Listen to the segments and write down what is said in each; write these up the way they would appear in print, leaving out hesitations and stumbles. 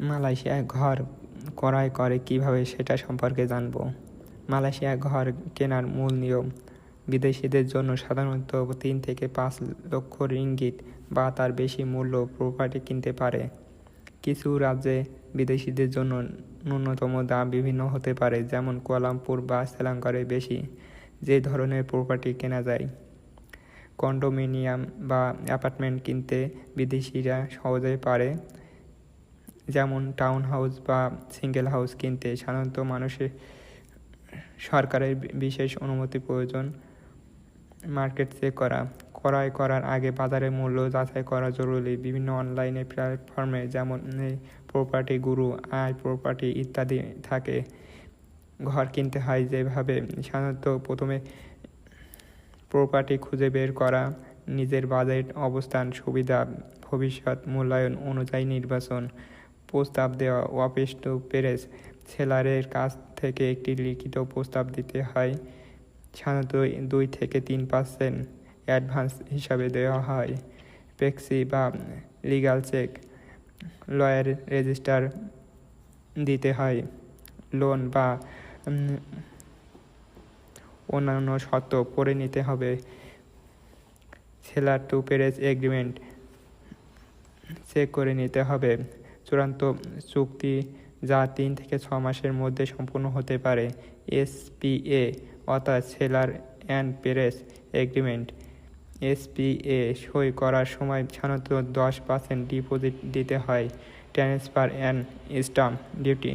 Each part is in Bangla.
মালয়েশিয়ায় ঘর ক্রয় করে কিভাবে সেটা সম্পর্কে জানব। মালয়েশিয়ায় ঘর কেনার মূল নিয়ম: বিদেশিদের জন্য সাধারণত 3 থেকে 5 লক্ষ রিঙ্গিত বা তার বেশি মূল্য প্রপার্টি কিনতে পারে। কিছু রাজ্যে বিদেশিদের জন্য ন্যূনতম দাম বিভিন্ন হতে পারে, যেমন কুয়ালালামপুর বা সেলাঙ্কারে বেশি যে ধরনের প্রপার্টি কেনা যায়। কন্ডোমিনিয়াম বা অ্যাপার্টমেন্ট কিনতে বিদেশিরা সহজেই পারে, যেমন টাউন হাউস বা সিঙ্গেল হাউস কিনতে সাধারণত মানুষের সরকারের বিশেষ অনুমতি প্রয়োজন। মার্কেট চেক করা: ক্রয় করার আগে বাজারের মূল্য যাচাই করা জরুরি। বিভিন্ন অনলাইনে প্ল্যাটফর্মে যেমন প্রপার্টি গুরু, প্রপার্টি ইত্যাদি থাকে। ঘর কিনতে হয় যেভাবে: সাধারণত প্রথমে প্রপার্টি খুঁজে বের করা, নিজের বাজেট, অবস্থান, সুবিধা, ভবিষ্যৎ মূল্যায়ন অনুযায়ী নির্বাচন, প্রস্তাব দেওয়া, অফিস টু প্রেস, সেলারের কাছ থেকে একটি লিখিত প্রস্তাব দিতে হয়। সাধারণত 2 থেকে 3% অ্যাডভান্স হিসাবে দেওয়া হয়। পেক্সি বা লিগাল চেক, লয়ার রেজিস্টার দিতে হয়। লোন বা অন্যান্য শর্ত পড়ে নিতে হবে। Seller to press agreement check করে নিতে হবে। চূড়ান্ত চুক্তি যা 3 থেকে 6 মাসের মধ্যে সম্পূর্ণ হতে পারে। SPA অর্থাৎ seller and press agreement. SPA সই করার সময় সাধারণত 10% ডিপোজিট দিতে হয়। Transfer and stamp duty,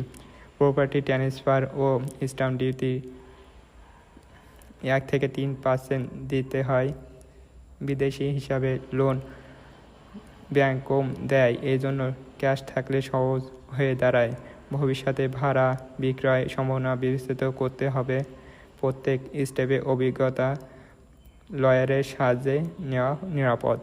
property transfer ও স্ট্যাম্প ডিউটি 1 থেকে 3% দিতে হয়। বিদেশি হিসাবে লোন ব্যাংক কম দেয়, এই জন্য ক্যাশ থাকলে সহজ হয়ে দাঁড়ায়। ভবিষ্যতে ভাড়া বিক্রয় সম্ভাবনা বিবেচিত করতে হবে। প্রত্যেক স্টেপে অভিজ্ঞতা লয়ারের সাহায্যে নেওয়া নিরাপদ।